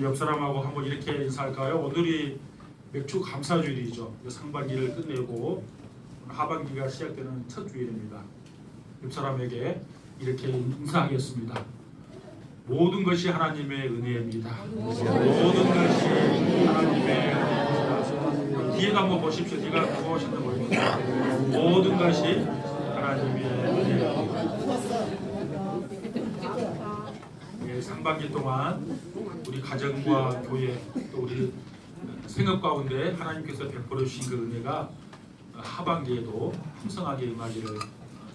옆 사람하고 한번 이렇게 인사할까요? 오늘이 맥주 감사주일이죠. 상반기를 끝내고 하반기가 시작되는 첫 주일입니다. 옆 사람에게 이렇게 인사하겠습니다. 모든 것이 하나님의 은혜입니다. 모든 것이 하나님의 은혜입니다. 뒤에도 한번 보십시오. 뒤가 무엇인지 모릅니다. 모든 것이 하나님의 은혜입니다. 상반기 동안 우리 가정과 교회 또 우리 생업 가운데 하나님께서 베풀어 주신 그 은혜가 하반기에도 풍성하게 임하기를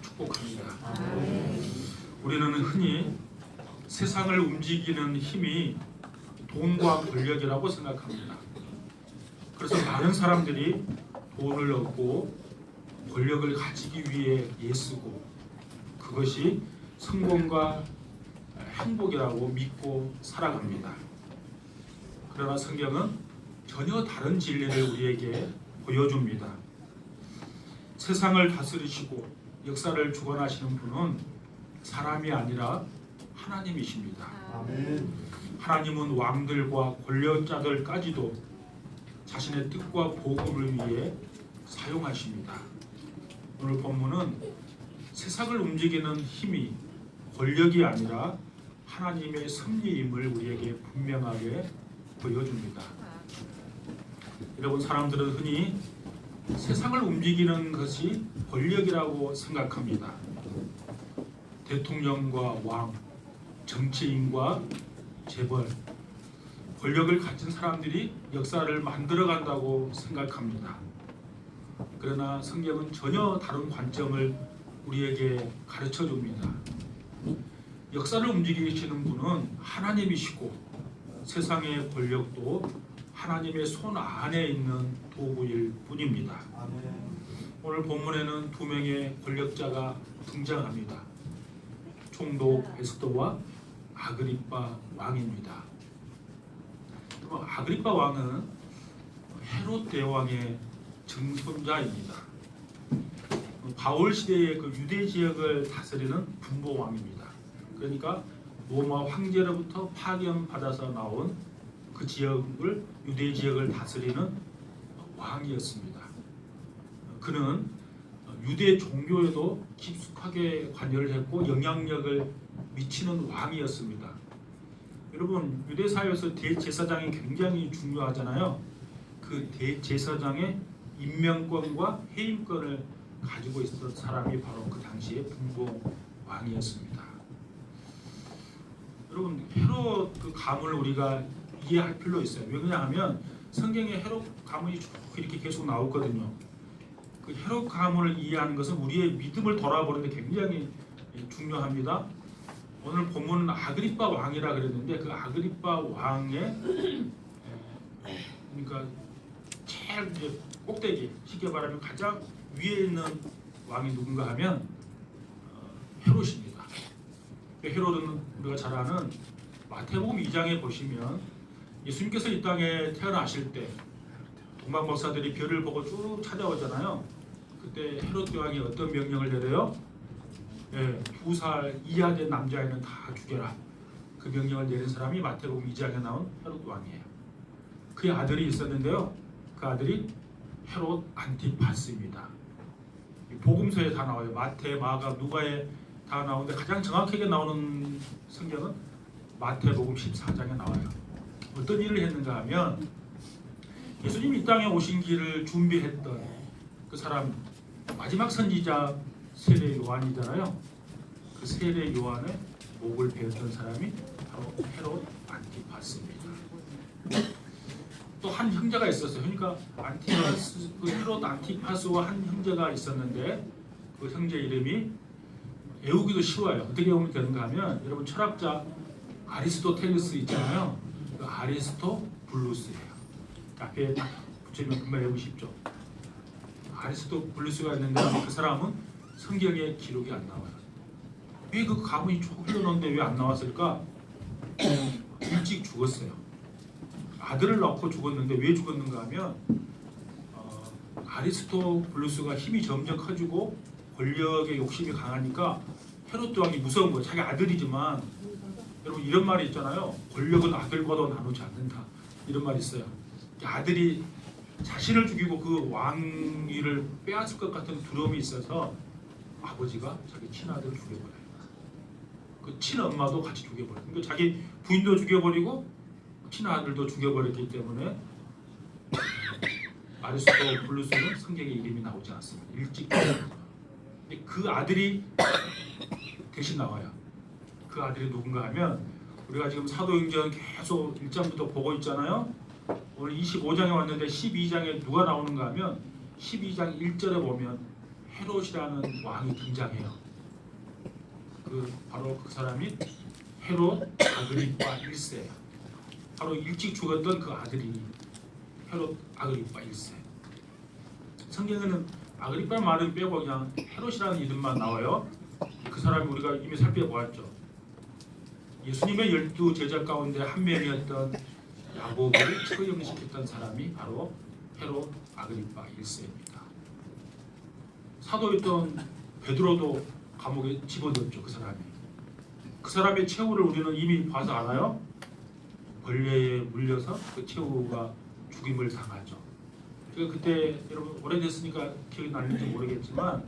축복합니다. 우리는 흔히 세상을 움직이는 힘이 돈과 권력이라고 생각합니다. 그래서 많은 사람들이 돈을 얻고 권력을 가지기 위해 애쓰고 그것이 성공과 행복이라고 믿고 살아갑니다. 그러나 성경은 전혀 다른 진리를 우리에게 보여줍니다. 세상을 다스리시고 역사를 주관하시는 분은 사람이 아니라 하나님이십니다. 아멘. 하나님은 왕들과 권력자들까지도 자신의 뜻과 복음을 위해 사용하십니다. 오늘 본문은 세상을 움직이는 힘이 권력이 아니라 하나님의 섭리임을 우리에게 분명하게 보여줍니다. 여러분, 사람들은 흔히 세상을 움직이는 것이 권력이라고 생각합니다. 대통령과 왕, 정치인과 재벌, 권력을 가진 사람들이 역사를 만들어간다고 생각합니다. 그러나 성경은 전혀 다른 관점을 우리에게 가르쳐 줍니다. 역사를 움직이시는 분은 하나님이시고 세상의 권력도 하나님의 손 안에 있는 도구일 뿐입니다. 오늘 본문에는 두 명의 권력자가 등장합니다. 총독 베스도와 아그리빠 왕입니다. 아그리빠 왕은 헤롯 대왕의 증손자입니다. 바울 시대의 그 유대 지역을 다스리는 분보 왕입니다. 그러니까 로마 황제로부터 파견받아서 나온 그 지역을 유대 지역을 다스리는 왕이었습니다. 그는 유대 종교에도 깊숙하게 관여를 했고 영향력을 미치는 왕이었습니다. 여러분, 유대 사회에서 대제사장이 굉장히 중요하잖아요. 그 대제사장의 임명권과 해임권을 가지고 있었던 사람이 바로 그 당시의 분보 왕이었습니다. 여러분, 헤롯 그 가문을 우리가 이해할 필요 있어요. 왜냐하면 성경에 헤롯 가문이 쭉 이렇게 계속 나오거든요. 그 헤롯 가문을 이해하는 것은 우리의 믿음을 돌아보는데 굉장히 중요합니다. 오늘 본문은 아그리빠 왕이라 그랬는데 그 아그리빠 왕의 그러니까 제일 이제 꼭대기, 쉽게 말하면 가장 위에 있는 왕이 누군가 하면 헤롯입니다. 헤롯은 우리가 잘 아는 마태복음 2장에 보시면 예수님께서 이 땅에 태어나실 때 동방 박사들이 별을 보고 쭉 찾아오잖아요. 그때 헤롯 왕이 어떤 명령을 내려요? 2살 이하 된 남자애는 다 죽여라. 그 명령을 내린 사람이 마태복음 2장에 나온 헤롯 왕이에요. 그의 아들이 있었는데요. 그 아들이 헤롯 안티파스입니다. 복음서에 다 나와요. 마태, 마가, 누가에 다 나오는데 가장 정확하게 나오는 성경은 마태복음 14장에 나와요. 어떤 일을 했는가 하면 예수님이 이 땅에 오신 길을 준비했던 그 사람, 마지막 선지자 세례 요한이잖아요. 그 세례 요한의 목을 베었던 사람이 바로 헤롯 안티파스입니다. 또 한 형제가 있었어요. 그러니까 그 헤롯 안티파스와 한 형제가 있었는데 그 형제 이름이 외우기도 쉬워요. 어떻게 외우면 되는가 하면 여러분, 철학자 아리스토텔레스 있잖아요. 그 아리스토블루스예요. 앞에 딱 붙이면 금방 외우기 쉽죠. 아리스토블루스가 있는데 그 사람은 성경에 기록이 안 나와요. 왜 그 가문이 쭉 흘러놓는데 왜 안 나왔을까? 일찍 죽었어요. 아들을 낳고 죽었는데 왜 죽었는가 하면 아리스토블루스가 힘이 점점 커지고 권력의 욕심이 강하니까 헤롯 왕이 무서운 거예요. 자기 아들이지만 여러분 이런 말이 있잖아요. 권력은 아들과도 나누지 않는다. 이런 말이 있어요. 아들이 자신을 죽이고 그 왕위를 빼앗을 것 같은 두려움이 있어서 아버지가 자기 친아들을 죽여버려요. 그 친엄마도 같이 죽여버려요. 그러니까 자기 부인도 죽여버리고 친아들도 죽여버렸기 때문에 아리스토 블루스는 성경에 이름이 나오지 않습니다. 일찍 죽였어요. 근데 그 아들이 대신 나와요. 그 아들이 누군가 하면 우리가 지금 사도행전 계속 1장부터 보고 있잖아요. 오늘 25장에 왔는데 12장에 누가 나오는가 하면 12장 1절에 보면 헤롯이라는 왕이 등장해요. 바로 그 사람이 헤롯 아그리파 1세예요. 바로 일찍 죽었던 그 아들이 헤롯 아그리파 1세. 성경에는 아그리파 말은 빼고 그냥 헤롯이라는 이름만 나와요. 그 사람이 우리가 이미 살펴보았죠. 예수님의 12제자 가운데 한 명이었던 야곱을 처형시켰던 사람이 바로 헤롯 아그리파 1세입니다. 사도였던 베드로도 감옥에 집어넣었죠. 그 사람의 최후를 우리는 이미 봐서 알아요. 벌레에 물려서 그 최후가 죽임을 당하죠. 제가 그때 여러분 오래됐으니까 기억이 나는지 모르겠지만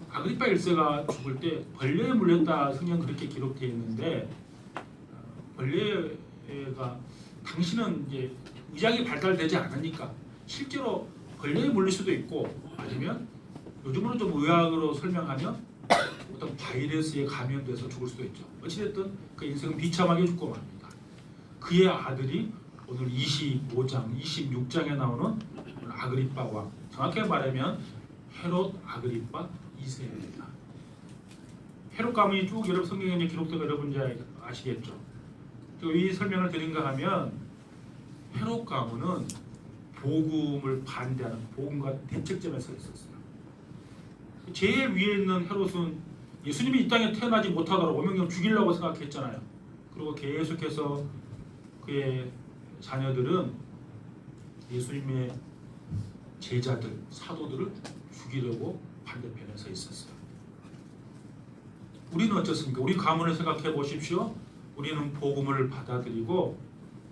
아그리파 1세가 죽을 때 벌레에 물렸다 성경 그렇게 기록되어 있는데 벌레가 당신은 이제 의학이 발달되지 않으니까 실제로 벌레에 물릴 수도 있고 아니면 요즘으로 좀 의학으로 설명하면 어떤 바이러스에 감염돼서 죽을 수도 있죠. 어찌됐든 그 인생은 비참하게 죽고 맙니다. 그의 아들이 오늘 25장, 26장에 나오는 아그리파 왕, 정확하게 말하면 헤롯 아그리파 2세입니다. 헤롯 가문이 쭉 여러분 성경에 기록된 거 여러분 이제 아시겠죠? 이 설명을 드린가 하면 헤롯 가문은 복음을 반대하는 복음과 대척점에 서 있었어요. 제일 위에 있는 헤롯은 예수님이 이 땅에 태어나지 못하도록 오명령 죽이려고 생각했잖아요. 그리고 계속해서 그의 자녀들은 예수님의 제자들, 사도들을 죽이려고 반대편에 서 있었어요. 우리는 어떻습니까? 우리 가문을 생각해 보십시오. 우리는 복음을 받아들이고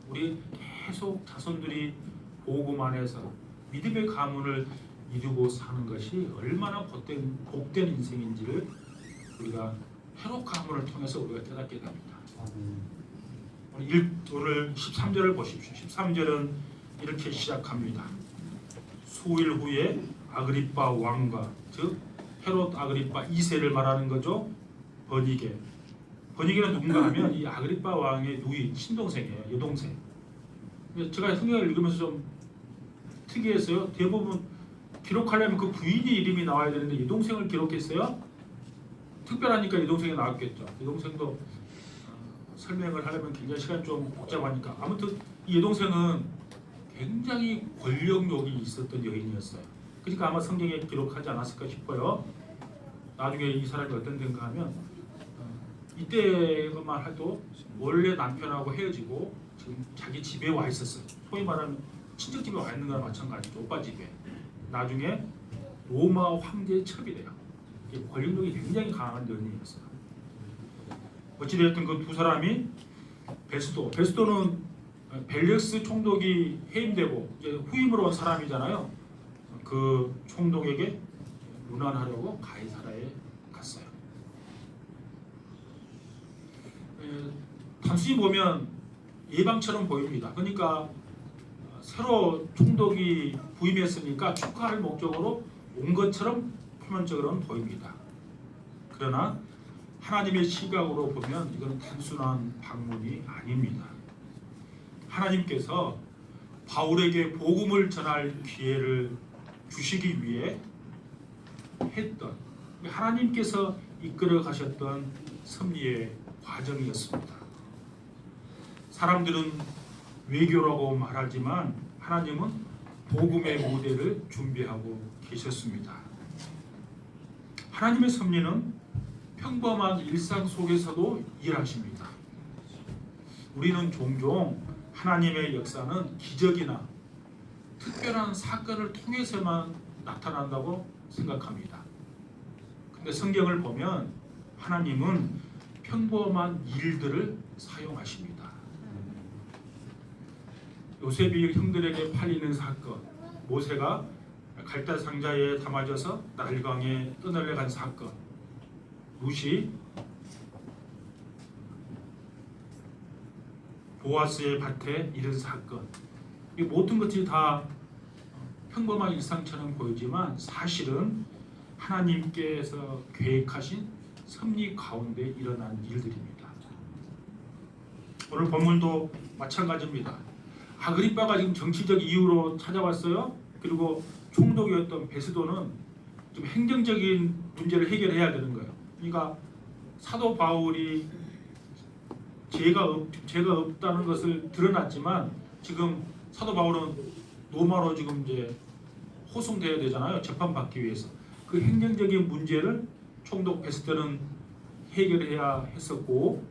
우리 계속 자손들이 복음 안에서 믿음의 가문을 이루고 사는 것이 얼마나 복된 인생인지를 우리가 헤롯 가문을 통해서 우리가 깨닫게 됩니다. 오늘 13절을 보십시오. 13절은 이렇게 시작합니다. 수일 후에 아그리파 왕과 즉 헤롯 아그리파 2세를 말하는 거죠. 버니게는 누군가 하면 이 아그리파 왕의 누이 친동생이에요. 여동생. 제가 성경을 읽으면서 좀 특이했어요. 대부분 기록하려면 그 부인이 이름이 나와야 되는데 여동생을 기록했어요. 특별하니까 여동생이 나왔겠죠. 여동생도 설명을 하려면 굉장히 시간이 좀 복잡하니까 아무튼 이 여동생은 굉장히 권력욕이 있었던 여인이었어요. 그러니까 아마 성경에 기록하지 않았을까 싶어요. 나중에 이 사람이 어떤 데인가 하면 이때만 해도 원래 남편하고 헤어지고 지금 자기 집에 와 있었어요. 소위 말하면 친척 집에 와 있는 거랑 마찬가지죠. 오빠 집에. 나중에 로마 황제의 첩이 돼요. 권력욕이 굉장히 강한 여인이었어요. 어찌되었든 그 두 사람이 베스도는 벨릭스 총독이 해임되고 이제 후임으로 온 사람이잖아요. 그 총독에게 문안하려고 가이사라에 갔어요. 단순히 보면 예방처럼 보입니다. 그러니까 새로 총독이 부임했으니까 축하할 목적으로 온 것처럼 표면적으로는 보입니다. 그러나 하나님의 시각으로 보면 이건 단순한 방문이 아닙니다. 하나님께서 바울에게 복음을 전할 기회를 주시기 위해 했던 하나님께서 이끌어 가셨던 섭리의 과정이었습니다. 사람들은 외교라고 말하지만 하나님은 복음의 무대를 준비하고 계셨습니다. 하나님의 섭리는 평범한 일상 속에서도 일하십니다. 우리는 종종 하나님의 역사는 기적이나 특별한 사건을 통해서만 나타난다고 생각합니다. 근데 성경을 보면 하나님은 평범한 일들을 사용하십니다. 요셉이 형들에게 팔리는 사건, 모세가 갈대 상자에 담아져서 나일강에 떠내려간 사건, 룻이 보아스의 밭에 이른 사건, 이 모든 것이 다 평범한 일상처럼 보이지만 사실은 하나님께서 계획하신 섭리 가운데 일어난 일들입니다. 오늘 본문도 마찬가지입니다. 아그리빠가 지금 정치적 이유로 찾아왔어요. 그리고 총독이었던 베스도는 좀 행정적인 문제를 해결해야 되는 거예요. 그러니까 사도 바울이 죄가 없다는 것을 드러났지만 지금 사도 바울은 로마로 지금 이제 호송돼야 되잖아요. 재판받기 위해서. 그 행정적인 문제를 총독 베스도는 해결해야 했었고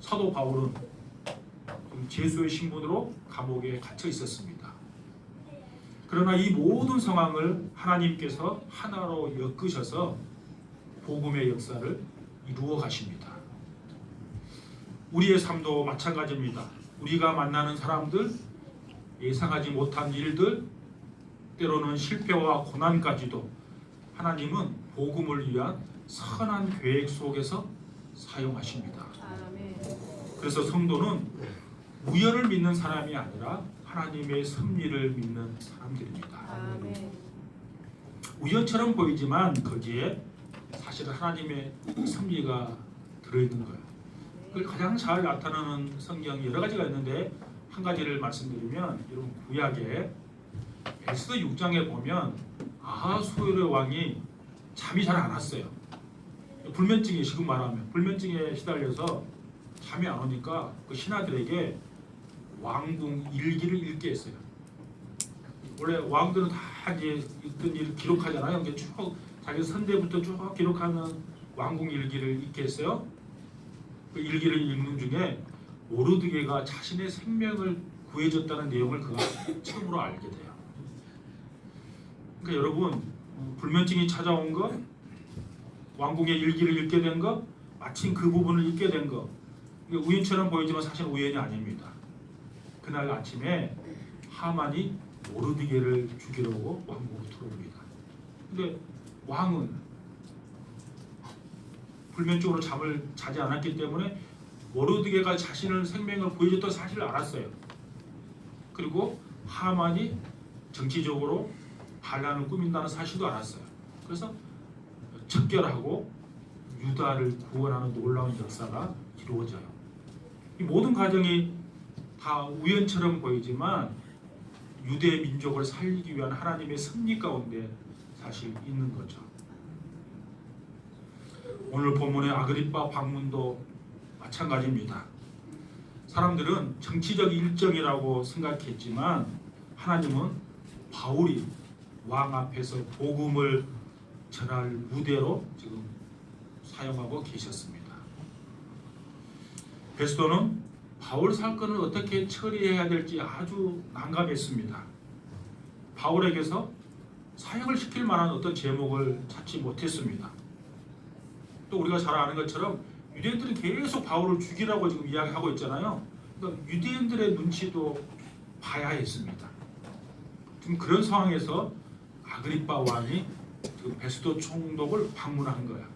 사도 바울은 제수의 신분으로 감옥에 갇혀 있었습니다. 그러나 이 모든 상황을 하나님께서 하나로 엮으셔서 복음의 역사를 이루어 가십니다. 우리의 삶도 마찬가지입니다. 우리가 만나는 사람들, 예상하지 못한 일들, 때로는 실패와 고난까지도 하나님은 복음을 위한 선한 계획 속에서 사용하십니다. 그래서 성도는 우연을 믿는 사람이 아니라 하나님의 섭리를 믿는 사람들입니다. 우연처럼 보이지만 거기에 사실 하나님의 섭리가 들어있는 거예요. 그걸 가장 잘 나타나는 성경이 여러 가지가 있는데 한 가지를 말씀드리면 여러분 구약에 에스더 6장에 보면 아하수에르 왕이 잠이 잘 안 왔어요. 불면증에 지금 말하면 불면증에 시달려서 잠이 안 오니까 그 신하들에게 왕궁 일기를 읽게 했어요. 원래 왕들은 다 이제 있던 일을 기록하잖아요. 쭉 자기 선대부터 쭉 기록하는 왕궁 일기를 읽게 했어요. 그 일기를 읽는 중에 모르드게가 자신의 생명을 구해줬다는 내용을 그가 처음으로 알게 돼요. 그러니까 여러분 불면증이 찾아온 거, 왕궁의 일기를 읽게 된 거, 마침 그 부분을 읽게 된 거, 이게 우연처럼 보이지만 사실 우연이 아닙니다. 그날 아침에 하만이 모르드게를 죽이려고 왕궁으로 들어옵니다. 근데 왕은 불면증으로 잠을 자지 않았기 때문에 모르드게가 자신의 생명을 구해줬던 사실을 알았어요. 그리고 하만이 정치적으로 반란을 꾸민다는 사실도 알았어요. 그래서 척결하고 유다를 구원하는 놀라운 역사가 이루어져요. 이 모든 과정이 다 우연처럼 보이지만 유대 민족을 살리기 위한 하나님의 섭리 가운데 사실 있는 거죠. 오늘 본문의 아그리빠 방문도 마찬가지입니다. 사람들은 정치적 일정이라고 생각했지만 하나님은 바울이 왕 앞에서 복음을 전할 무대로 지금 사용하고 계셨습니다. 베스도는 바울 사건을 어떻게 처리해야 될지 아주 난감했습니다. 바울에게서 사형을 시킬 만한 어떤 제목을 찾지 못했습니다. 또 우리가 잘 아는 것처럼 유대인들은 계속 바울을 죽이라고 지금 이야기하고 있잖아요. 그러니까 유대인들의 눈치도 봐야 했습니다. 지금 그런 상황에서 아그리빠 왕이 지금 베스도 총독을 방문한 거야.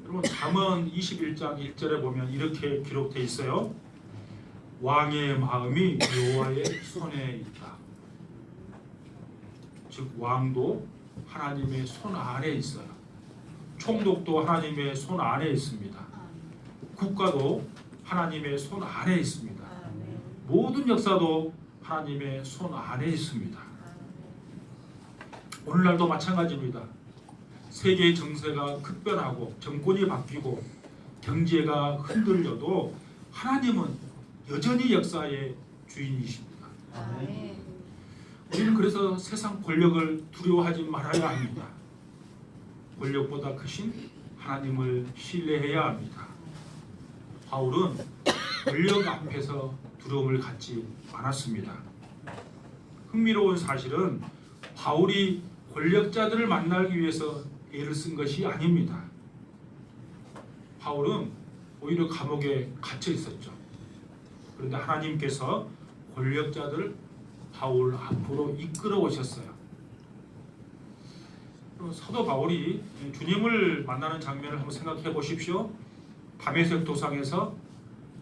여러분 잠언 21장 1절에 보면 이렇게 기록되어 있어요. 왕의 마음이 여호와의 손에 있다. 즉 왕도 하나님의 손 아래 있어요. 총독도 하나님의 손 아래 있습니다. 국가도 하나님의 손 아래 있습니다. 모든 역사도 하나님의 손 아래 있습니다. 오늘날도 마찬가지입니다. 세계의 정세가 급변하고 정권이 바뀌고 경제가 흔들려도 하나님은 여전히 역사의 주인이십니다. 우리는 그래서 세상 권력을 두려워하지 말아야 합니다. 권력보다 크신 하나님을 신뢰해야 합니다. 바울은 권력 앞에서 두려움을 갖지 않았습니다. 흥미로운 사실은 바울이 권력자들을 만나기 위해서 애를 쓴 것이 아닙니다. 바울은 오히려 감옥에 갇혀 있었죠. 그런데 하나님께서 권력자들을 바울 앞으로 이끌어 오셨어요. 사도 바울이 주님을 만나는 장면을 한번 생각해 보십시오. 다메섹 도상에서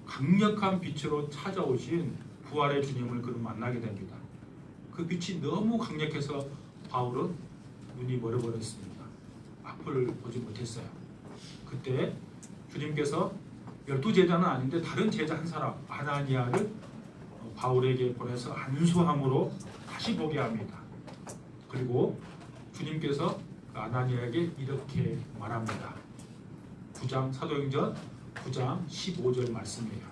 강력한 빛으로 찾아오신 부활의 주님을 그는 만나게 됩니다. 그 빛이 너무 강력해서 바울은 눈이 멀어버렸습니다. 앞을 보지 못했어요. 그때 주님께서 12제자는 아닌데 다른 제자 한 사람 아나니아를 바울에게 보내서 안수함으로 다시 보게 합니다. 그리고 주님께서 아나니아에게 이렇게 말합니다. 9장 사도행전 9장 15절 말씀이에요.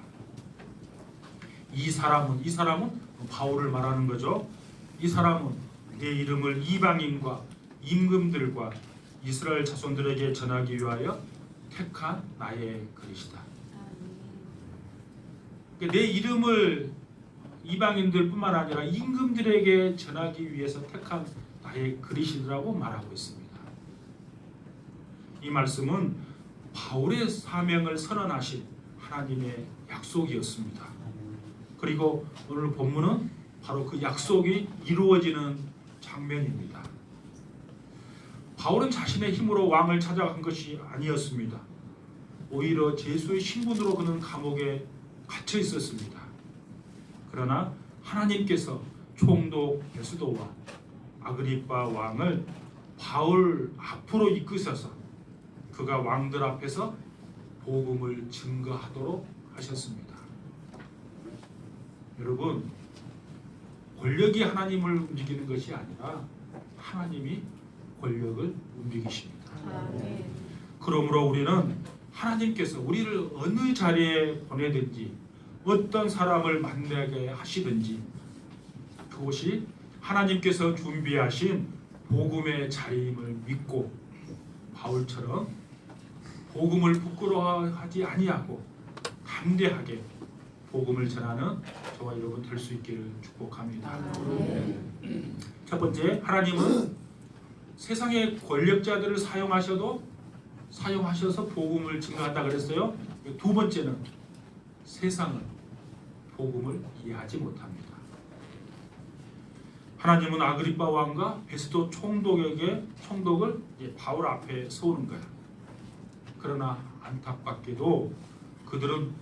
이 사람은 바울을 말하는 거죠. 이 사람은 내 이름을 이방인과 임금들과 이스라엘 자손들에게 전하기 위하여 택한 나의 그릇이다. 내 이름을 이방인들뿐만 아니라 임금들에게 전하기 위해서 택한 나의 그릇이라고 말하고 있습니다. 이 말씀은 바울의 사명을 선언하신 하나님의 약속이었습니다. 그리고 오늘 본문은 바로 그 약속이 이루어지는 장면입니다. 바울은 자신의 힘으로 왕을 찾아간 것이 아니었습니다. 오히려 제수의 신분으로 그는 감옥에 갇혀 있었습니다. 그러나 하나님께서 총독 베스도와 아그리빠 왕을 바울 앞으로 이끄셔서 그가 왕들 앞에서 복음을 증거하도록 하셨습니다. 여러분, 권력이 하나님을 움직이는 것이 아니라 하나님이 권력을 움직이십니다. 그러므로 우리는 하나님께서 우리를 어느 자리에 보내든지 어떤 사람을 만나게 하시든지 그것이 하나님께서 준비하신 복음의 자리임을 믿고 바울처럼 복음을 부끄러워하지 아니하고 담대하게 복음을 전하는 저와 여러분 될 수 있기를 축복합니다. 첫 번째, 하나님은 세상의 권력자들을 사용하셔서 복음을 증거한다 그랬어요. 두 번째는 세상은 복음을 이해하지 못합니다. 하나님은 아그리빠 왕과 베스도 총독을 바울 앞에 세우는 거야. 그러나 안타깝게도 그들은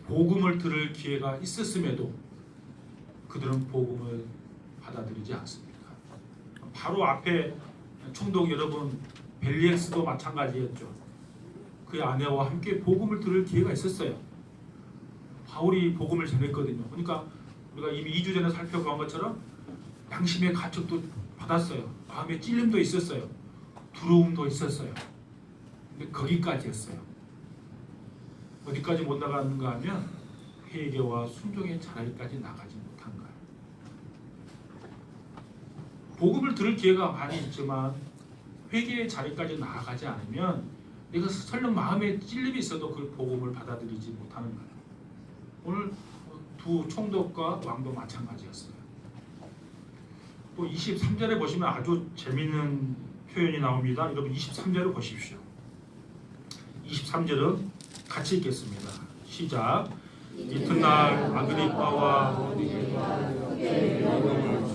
복음을 들을 기회가 있었음에도 그들은 복음을 받아들이지 않습니다. 바로 앞에 총독 여러분 벨리엑스도 마찬가지였죠. 그의 아내와 함께 복음을 들을 기회가 있었어요. 바울이 복음을 전했거든요. 그러니까 우리가 이미 2주 전에 살펴본 것처럼 양심의 가책도 받았어요. 마음의 찔림도 있었어요. 두려움도 있었어요. 근데 거기까지였어요. 어디까지 못 나갔는가 하면 회개와 순종의 자리까지 나가지 못한 거예요. 복음을 들을 기회가 많이 있지만 회개의 자리까지 나아가지 않으면 내가 설령 마음에 찔림이 있어도 그 복음을 받아들이지 못하는 거예요. 오늘 두 총독과 왕도 마찬가지였어요. 또 23절에 보시면 아주 재미있는 표현이 나옵니다. 여러분 23절을 보십시오. 23절은 같이 읽겠습니다. 시작. 이튿날 아그리빠와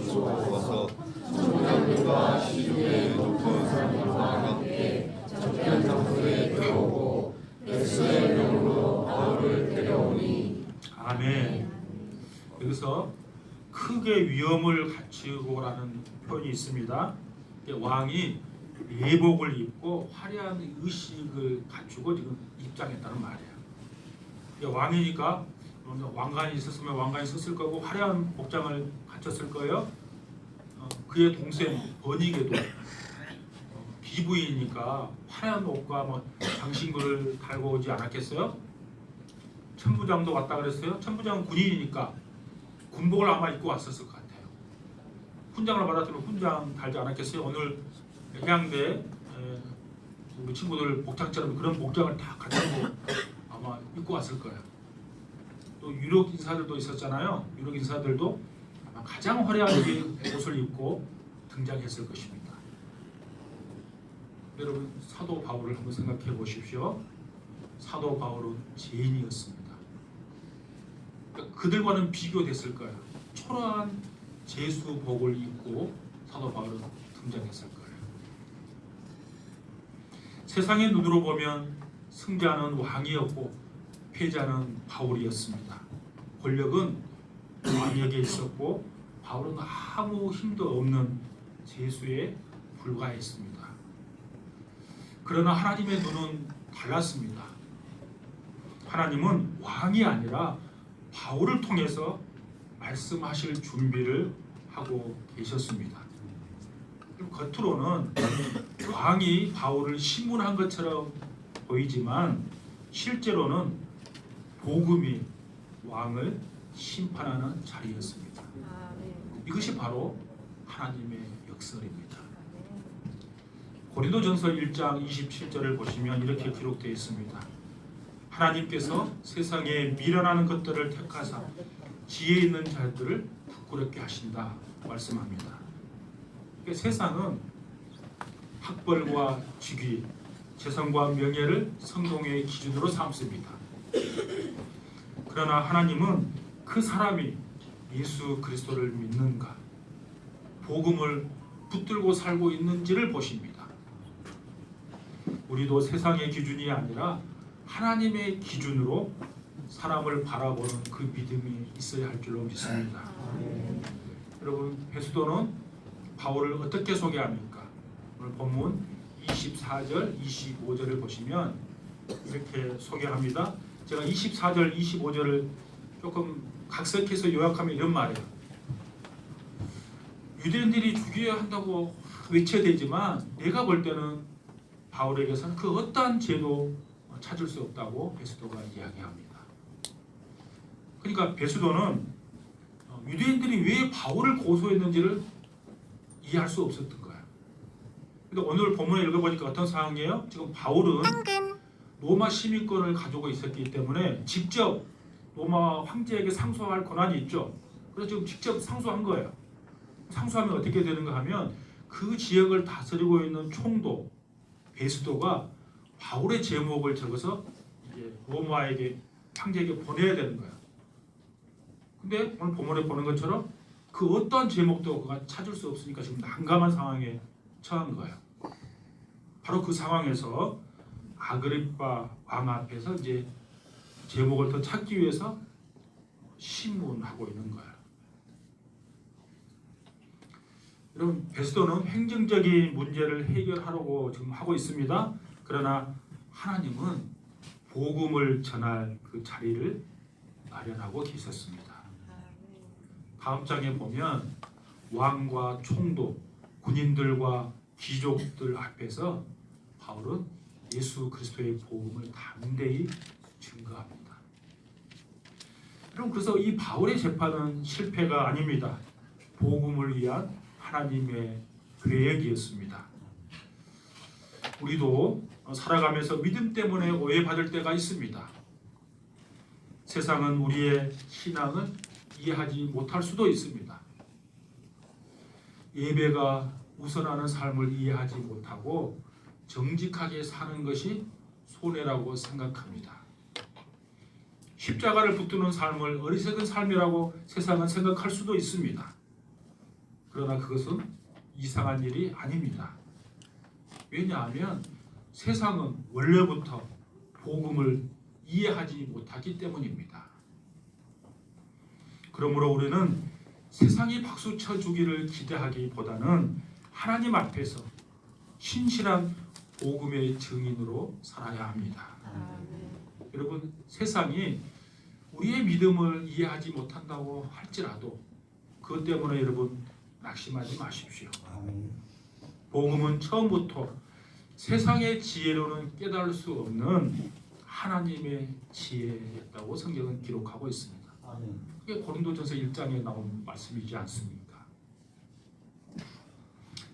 주어서 총장들과 시중의 높은 사람들과 함께 접견 장소에 들어오고 베스의 명으로 바울을 데려오니. 아멘. 여기서 크게 위험을 갖추고라는 표현이 있습니다. 왕이 예복을 입고 화려한 의식을 갖추고 지금 입장했다는 말이에요. 왕이니까 왕관이 있었으면 왕관이 썼을 거고 화려한 복장을 갖췄을 거예요. 그의 동생 버니게도 기부이니까 화려한 옷과 장신구를 달고 오지 않았겠어요? 천부장도 왔다 그랬어요. 천부장은 군인이니까 군복을 아마 입고 왔었을 것 같아요. 훈장을 받았으면 훈장 달지 않았겠어요? 오늘 해양대 우리 친구들 복장처럼 그런 복장을 다 갖추고 아마 입고 왔을 거예요. 또 유력 인사들도 있었잖아요. 유력 인사들도 아마 가장 화려하게 옷을 입고 등장했을 것입니다. 여러분 사도 바울을 한번 생각해 보십시오. 사도 바울은 죄인이었습니다. 그러니까 그들과는 비교됐을 거예요. 초라한 제수복을 입고 사도 바울은 등장했을 거예요. 세상의 눈으로 보면 승자는 왕이었고 패자는 바울이었습니다. 권력은 왕에게 있었고 바울은 아무 힘도 없는 제수에 불과했습니다. 그러나 하나님의 눈은 달랐습니다. 하나님은 왕이 아니라 바울을 통해서 말씀하실 준비를 하고 계셨습니다. 겉으로는 왕이 바울을 신문한 것처럼 보이지만 실제로는 복음이 왕을 심판하는 자리였습니다. 이것이 바로 하나님의 역설입니다. 고린도전서 1장 27절을 보시면 이렇게 기록되어 있습니다. 하나님께서 세상에 미련하는 것들을 택하사 지혜 있는 자들을 부끄럽게 하신다 말씀합니다. 그러니까 세상은 학벌과 직위, 재산과 명예를 성공의 기준으로 삼습니다. 그러나 하나님은 그 사람이 예수 그리스도를 믿는가, 복음을 붙들고 살고 있는지를 보십니다. 우리도 세상의 기준이 아니라 하나님의 기준으로 사람을 바라보는 그 믿음이 있어야 할 줄로 믿습니다. 여러분, 베스도는 바울을 어떻게 소개합니까? 오늘 본문 24절, 25절을 보시면 이렇게 소개합니다. 제가 24절, 25절을 조금 각색해서 요약하면 이런 말이에요. 유대인들이 죽여야 한다고 외쳐야 되지만 내가 볼 때는 바울에게서는 그 어떠한 죄도 찾을 수 없다고 베스도가 이야기합니다. 그러니까 베스도는 유대인들이 왜 바울을 고소했는지를 이해할 수 없었던 거예요. 근데 오늘 본문을 읽어보니까 어떤 상황이에요? 지금 바울은 로마 시민권을 가지고 있었기 때문에 직접 로마 황제에게 상소할 권한이 있죠. 그래서 지금 직접 상소한 거예요. 상소하면 어떻게 되는가 하면 그 지역을 다스리고 있는 총독 베스도가 바울의 제목을 적어서 이제 로마에게 황제에게 보내야 되는 거예요. 근데 오늘 본문에 보는 것처럼 그 어떤 제목도 그가 찾을 수 없으니까 지금 난감한 상황에 처한 거예요. 바로 그 상황에서 아그리빠 왕 앞에서 이제 제목을 더 찾기 위해서 신문하고 있는 거예요. 여러분, 베스도는 행정적인 문제를 해결하려고 지금 하고 있습니다. 그러나 하나님은 복음을 전할 그 자리를 마련하고 계셨습니다. 다음 장에 보면 왕과 총독, 군인들과 귀족들 앞에서 바울은 예수 그리스도의 복음을 담대히 증거합니다. 여러분, 그래서 이 바울의 재판은 실패가 아닙니다. 복음을 위한 하나님의 계획이었습니다. 우리도 살아가면서 믿음 때문에 오해받을 때가 있습니다. 세상은 우리의 신앙을 이해하지 못할 수도 있습니다. 예배가 우선하는 삶을 이해하지 못하고 정직하게 사는 것이 손해라고 생각합니다. 십자가를 붙드는 삶을 어리석은 삶이라고 세상은 생각할 수도 있습니다. 그러나 그것은 이상한 일이 아닙니다. 왜냐하면 세상은 원래부터 복음을 이해하지 못하기 때문입니다. 그러므로 우리는 세상이 박수 쳐주기를 기대하기보다는 하나님 앞에서 신실한 복음의 증인으로 살아야 합니다. 여러분, 세상이 우리의 믿음을 이해하지 못한다고 할지라도 그것 때문에 여러분 낙심하지 마십시오. 복음은 처음부터 세상의 지혜로는 깨달을 수 없는 하나님의 지혜였다고 성경은 기록하고 있습니다. 그게 고린도전서 1장에 나온 말씀이지 않습니까?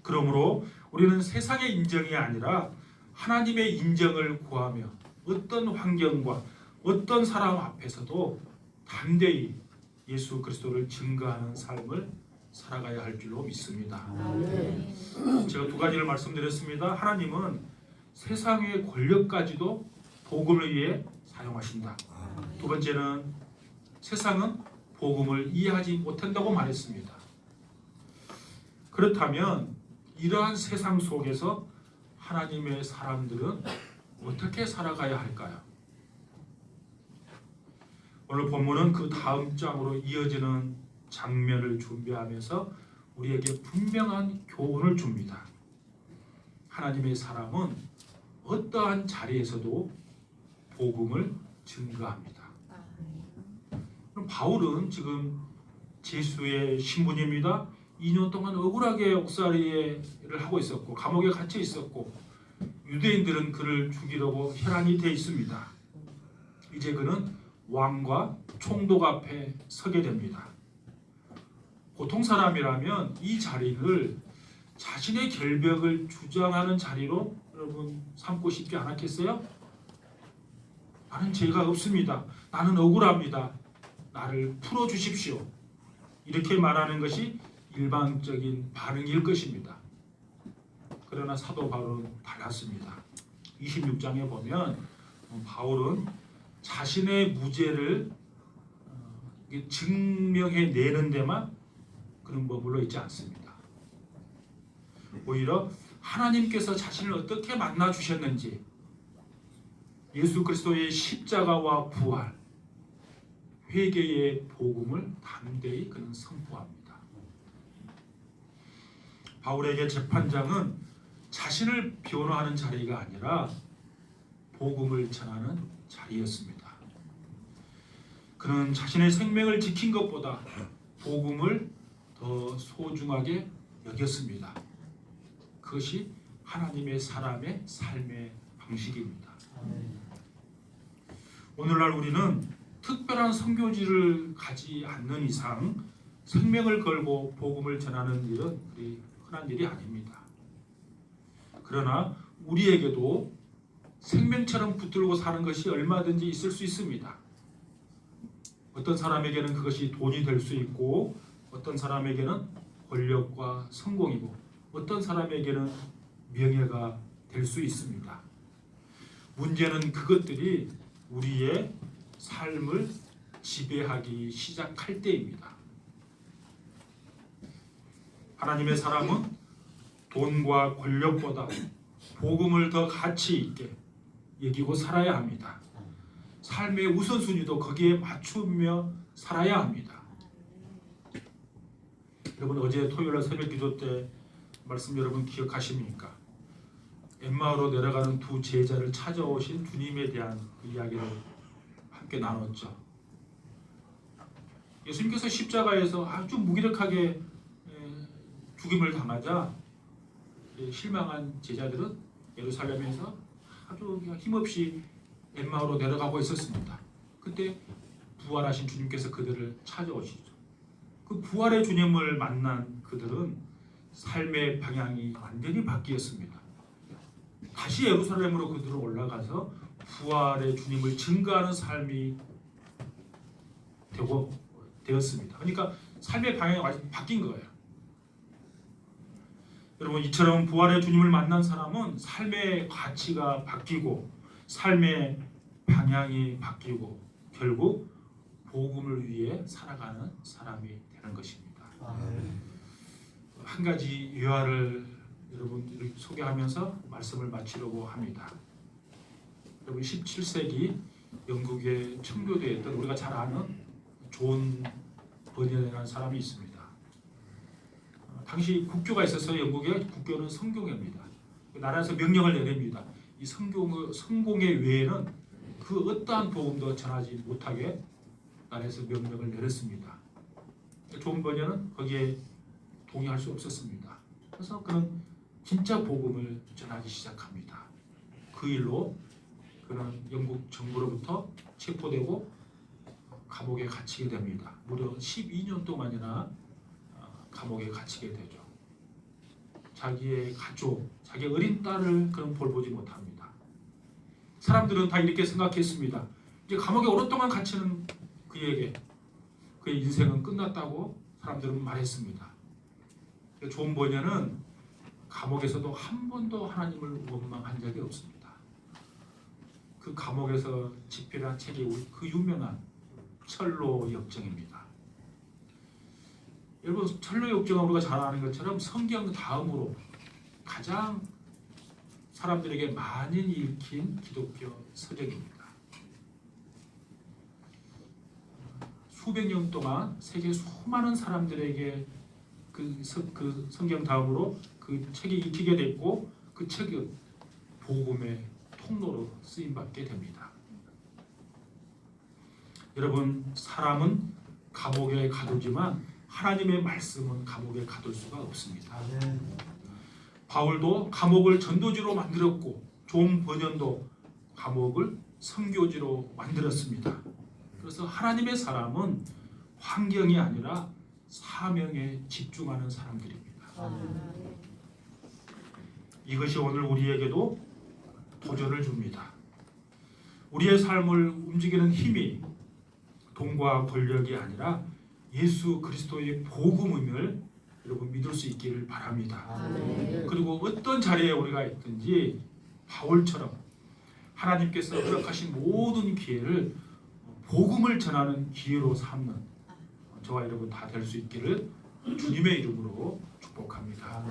그러므로 우리는 세상의 인정이 아니라 하나님의 인정을 구하며 어떤 환경과 어떤 사람 앞에서도 담대히 예수 그리스도를 증거하는 삶을 살아가야 할 줄로 믿습니다. 제가 두 가지를 말씀드렸습니다. 하나님은 세상의 권력까지도 복음을 위해 사용하신다. 두 번째는 세상은 복음을 이해하지 못한다고 말했습니다. 그렇다면 이러한 세상 속에서 하나님의 사람들은 어떻게 살아가야 할까요? 오늘 본문은 그 다음 장으로 이어지는 장면을 준비하면서 우리에게 분명한 교훈을 줍니다. 하나님의 사람은 어떠한 자리에서도 복음을 증거합니다. 그럼 바울은 지금 제수의 신분입니다. 2년 동안 억울하게 옥살이를 하고 있었고 감옥에 갇혀 있었고 유대인들은 그를 죽이려고 혈안이 돼 있습니다. 이제 그는 왕과 총독 앞에 서게 됩니다. 보통 사람이라면 이 자리를 자신의 결벽을 주장하는 자리로 여러분 삼고 싶지 않았겠어요? 나는 죄가 없습니다. 나는 억울합니다. 나를 풀어주십시오. 이렇게 말하는 것이 일반적인 반응일 것입니다. 그러나 사도 바울은 달랐습니다. 26장에 보면 바울은 자신의 무죄를 증명해 내는 데만 그는 머물러 있지 않습니다. 오히려 하나님께서 자신을 어떻게 만나 주셨는지, 예수 그리스도의 십자가와 부활, 회개의 복음을 담대히 그는 선포합니다. 바울에게 재판장은 자신을 변호하는 자리가 아니라 복음을 전하는 자리였습니다. 그는 자신의 생명을 지킨 것보다 복음을 더 소중하게 여겼습니다. 그것이 하나님의 사람의 삶의 방식입니다. 오늘날 우리는 특별한 선교지를 가지 않는 이상 생명을 걸고 복음을 전하는 일은 흔한 일이 아닙니다. 그러나 우리에게도 생명처럼 붙들고 사는 것이 얼마든지 있을 수 있습니다. 어떤 사람에게는 그것이 돈이 될 수 있고, 어떤 사람에게는 권력과 성공이고, 어떤 사람에게는 명예가 될 수 있습니다. 문제는 그것들이 우리의 삶을 지배하기 시작할 때입니다. 하나님의 사람은 돈과 권력보다 복음을 더 가치 있게 여기고 살아야 합니다. 삶의 우선순위도 거기에 맞추며 살아야 합니다. 여러분 어제 토요일 새벽 기도 때 말씀 여러분 기억하십니까? 엠마오로 내려가는 두 제자를 찾아오신 주님에 대한 그 이야기를 함께 나눴죠. 예수님께서 십자가에서 아주 무기력하게 죽임을 당하자 실망한 제자들은 예루살렘에서 아주 힘없이 엠마오로 내려가고 있었습니다. 그때 부활하신 주님께서 그들을 찾아오시죠. 그 부활의 주님을 만난 그들은 삶의 방향이 완전히 바뀌었습니다. 다시 예루살렘으로 그들은 올라가서 부활의 주님을 증거하는 삶이 되었습니다. 그러니까 삶의 방향이 완전히 바뀐 거예요. 여러분 이처럼 부활의 주님을 만난 사람은 삶의 가치가 바뀌고 삶의 방향이 바뀌고 결국 복음을 위해 살아가는 사람이 되는 것입니다. 한 가지 유아를 여러분 소개하면서 말씀을 마치려고 합니다. 여러분 17세기 영국의 청교도에 있던 우리가 잘 아는 존 버니언이라는 사람이 있습니다. 당시 국교가 있어서 영국의 국교는 성경입니다. 나라에서 명령을 내립니다. 이 성공의 외에는 그 어떠한 복음도 전하지 못하게 나라에서 명령을 내렸습니다. 존 버니언은 거기에 동의할 수 없었습니다. 그래서 그는 진짜 복음을 전하기 시작합니다. 그 일로 그는 영국 정부로부터 체포되고 감옥에 갇히게 됩니다. 무려 12년 동안이나 감옥에 갇히게 되죠. 자기의 가족, 자기의 어린 딸을 그는 볼보지 못합니다. 사람들은 다 이렇게 생각했습니다. 이제 감옥에 오랫동안 갇히는 그에게 그의 인생은 끝났다고 사람들은 말했습니다. 존 버니언은 감옥에서도 한 번도 하나님을 원망한 적이 없습니다. 그 감옥에서 집필한 책이 그 유명한 철로 역정입니다. 여러분, 철로 역정은 우리가 잘 아는 것처럼 성경 다음으로 가장 사람들에게 많이 읽힌 기독교 서적입니다. 수백 년 동안 세계 수많은 사람들에게 그 성경 다음으로 그 책이 읽히게 됐고, 그 책은 복음의 통로로 쓰임받게 됩니다. 여러분, 사람은 감옥에 가두지만 하나님의 말씀은 감옥에 가둘 수가 없습니다. 바울도 감옥을 전도지로 만들었고, 존 번연도 감옥을 선교지로 만들었습니다. 그래서 하나님의 사람은 환경이 아니라 사명에 집중하는 사람들입니다. 이것이 오늘 우리에게도 도전을 줍니다. 우리의 삶을 움직이는 힘이 돈과 권력이 아니라 예수 그리스도의 복음임을 여러분 믿을 수 있기를 바랍니다. 그리고 어떤 자리에 우리가 있든지 바울처럼 하나님께서 허락하신 모든 기회를 복음을 전하는 기회로 삼는 저와 여러분 다 될 수 있기를 주님의 이름으로 축복합니다.